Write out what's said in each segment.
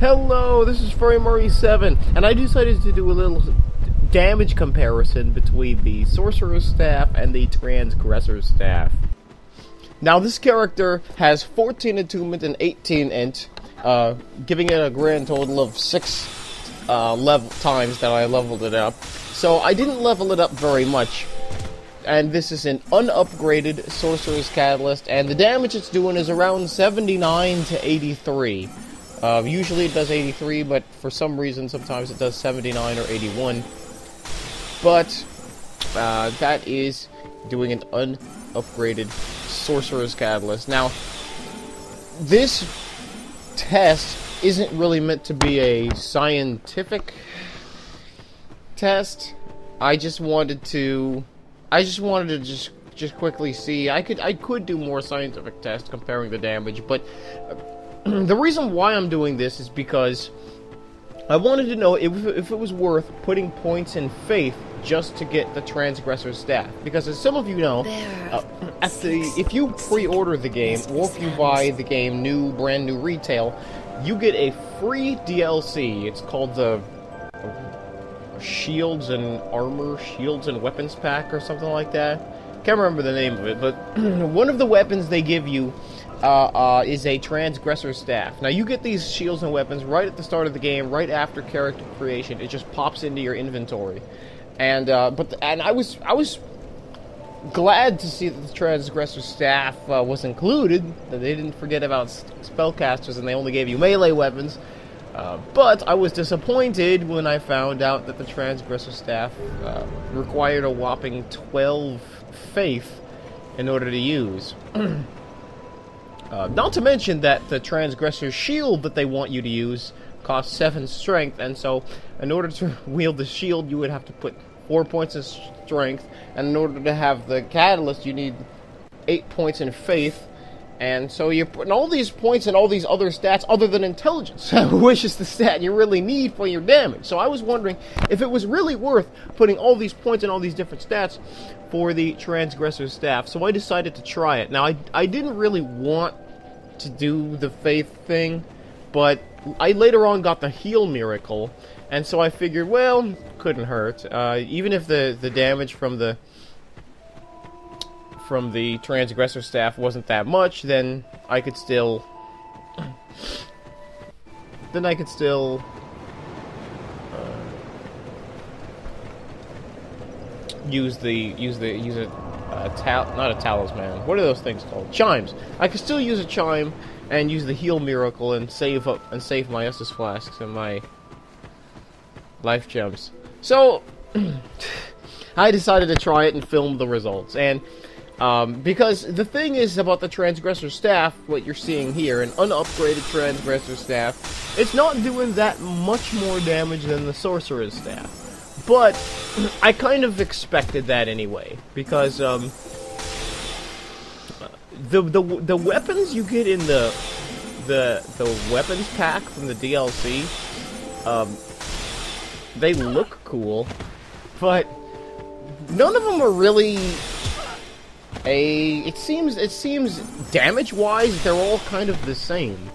Hello, this is Murray7, and I decided to do a little damage comparison between the Sorcerers Staff and the Transgressors Staff. Now, this character has 14 attunement and 18 int, giving it a grand total of 6 level times that I leveled it up. So I didn't level it up very much. And this is an unupgraded Sorcerer's Catalyst, and the damage it's doing is around 79 to 83. Usually it does 83, but for some reason sometimes it does 79 or 81. But that is doing an unupgraded Sorcerer's Catalyst. Now, this test isn't really meant to be a scientific test. I just wanted to just quickly see. I could do more scientific tests comparing the damage, but the reason why I'm doing this is because I wanted to know if it was worth putting points in faith just to get the Transgressors Staff. Because as some of you know, if you pre-order the game, or if you buy the game brand new retail, you get a free DLC. It's called the Shields and Weapons Pack or something like that. Can't remember the name of it, but one of the weapons they give you is a Transgressor Staff. Now, you get these shields and weapons right at the start of the game, right after character creation. It just pops into your inventory, and I was glad to see that the Transgressor Staff was included. That they didn't forget about spellcasters, and they only gave you melee weapons. But I was disappointed when I found out that the Transgressor Staff required a whopping 12 faith in order to use. Not to mention that the Transgressor's shield that they want you to use costs 7 strength, and so in order to wield the shield you would have to put 4 points in strength, and in order to have the catalyst you need 8 points in faith, and so you're putting all these points and all these other stats other than intelligence, which is the stat you really need for your damage. So I was wondering if it was really worth putting all these points and all these different stats for the Transgressor Staff, so I decided to try it. Now, I didn't really want to do the faith thing, but I later on got the heal miracle, and so I figured, well, couldn't hurt. Even if the damage from the Transgressor Staff wasn't that much, then I could still use not a talisman. What are those things called? Chimes. I could still use a chime and use the heal miracle and save my Estus flasks and my life gems. So I decided to try it and film the results. And because the thing is about the Transgressor Staff, what you're seeing here, an unupgraded Transgressor Staff, it's not doing that much more damage than the Sorcerer's Staff. But I kind of expected that anyway, because the weapons you get in the weapons pack from the DLC, they look cool, but none of them are really it seems damage-wise they're all kind of the same.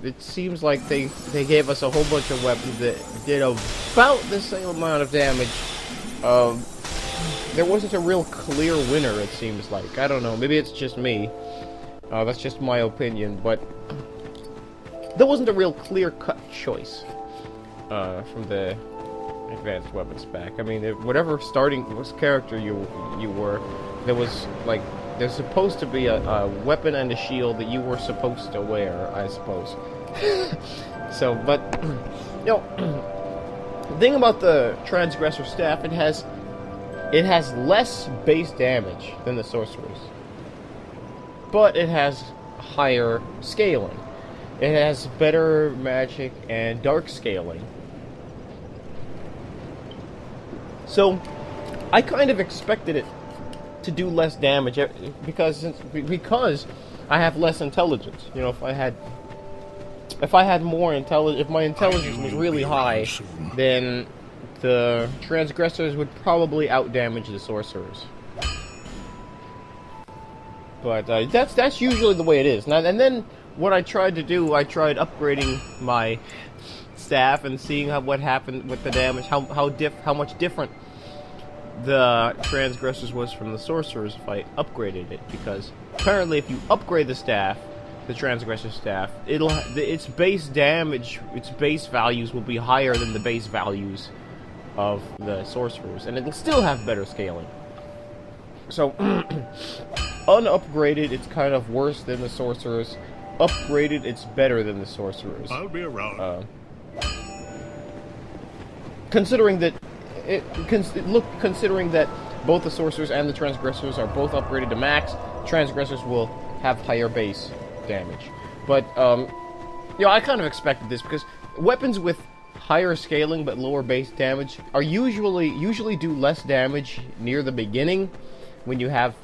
It seems like they gave us a whole bunch of weapons that did about the same amount of damage. There wasn't a real clear winner, it seems like. I don't know, maybe it's just me. That's just my opinion, but there wasn't a real clear-cut choice from the advanced weapons pack. I mean, whatever starting character you were, there's supposed to be a weapon and a shield that you were supposed to wear, I suppose. So, but, you know, the thing about the Transgressor Staff, it has less base damage than the Sorcerers, but it has higher scaling. It has better magic and dark scaling. So, I kind of expected it to do less damage because I have less intelligence. You know, if I had more intelligence, if my intelligence was really high, then the Transgressors would probably outdamage the Sorcerers. But that's usually the way it is. Now, and then what I tried to do, I tried upgrading my staff and seeing what happened with the damage, how much different the Transgressors was from the Sorcerers if I upgraded it, because apparently if you upgrade the staff, the Transgressor Staff, its base damage, its base values will be higher than the base values of the Sorcerers, and it'll still have better scaling. So, unupgraded, it's kind of worse than the Sorcerers. Upgraded, it's better than the Sorcerers. I'll be around. Considering that, considering that both the Sorcerers and the Transgressors are both upgraded to max, Transgressors will have higher base damage. But, you know, I kind of expected this, because weapons with higher scaling but lower base damage are usually do less damage near the beginning when you have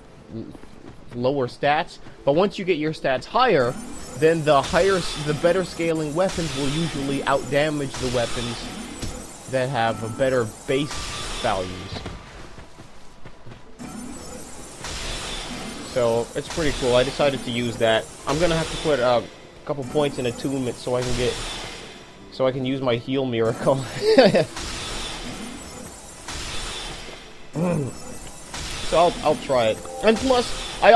lower stats. But once you get your stats higher, then the better scaling weapons will usually outdamage the weapons that have a better base values. So it's pretty cool. I decided to use that. I'm gonna have to put a couple points in attunement so I can use my heal miracle. So I'll try it. And plus, I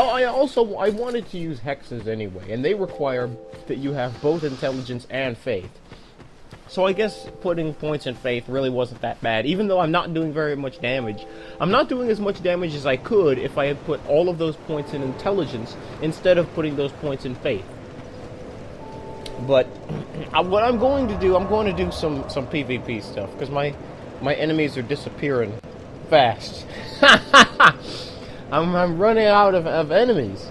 wanted to use hexes anyway, and they require that you have both intelligence and faith. So I guess putting points in faith really wasn't that bad, even though I'm not doing very much damage. I'm not doing as much damage as I could if I had put all of those points in intelligence instead of putting those points in faith. But what I'm going to do, I'm going to do some PvP stuff, because my enemies are disappearing fast. I'm running out of enemies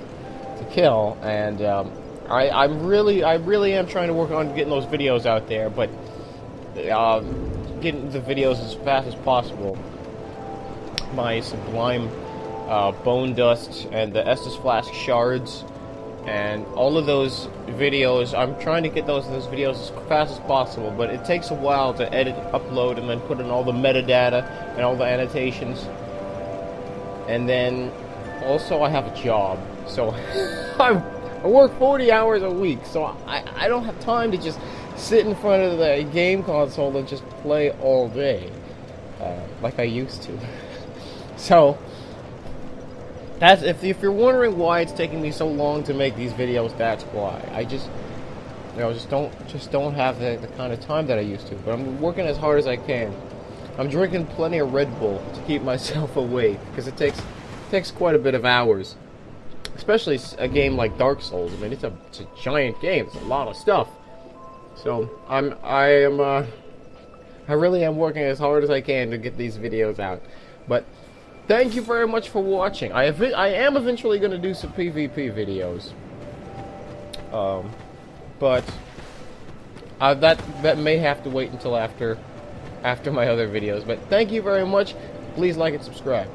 to kill, and I really am trying to work on getting those videos out there, but getting the videos as fast as possible. My Sublime Bone Dust and the Estus Flask Shards and all of those videos, I'm trying to get those videos as fast as possible, but it takes a while to edit, upload, and then put in all the metadata and all the annotations. And then also I have a job, so I work 40 hours a week, so I don't have time to just sit in front of the game console and just play all day like I used to. So that's, if you're wondering why it's taking me so long to make these videos, that's why. I just don't have the kind of time that I used to. But I'm working as hard as I can. I'm drinking plenty of Red Bull to keep myself awake, because it takes quite a bit of hours. Especially a game like Dark Souls. I mean, it's a giant game. It's a lot of stuff. So I really am working as hard as I can to get these videos out. But thank you very much for watching. I am eventually going to do some PvP videos. But that may have to wait until after my other videos. But thank you very much. Please like and subscribe.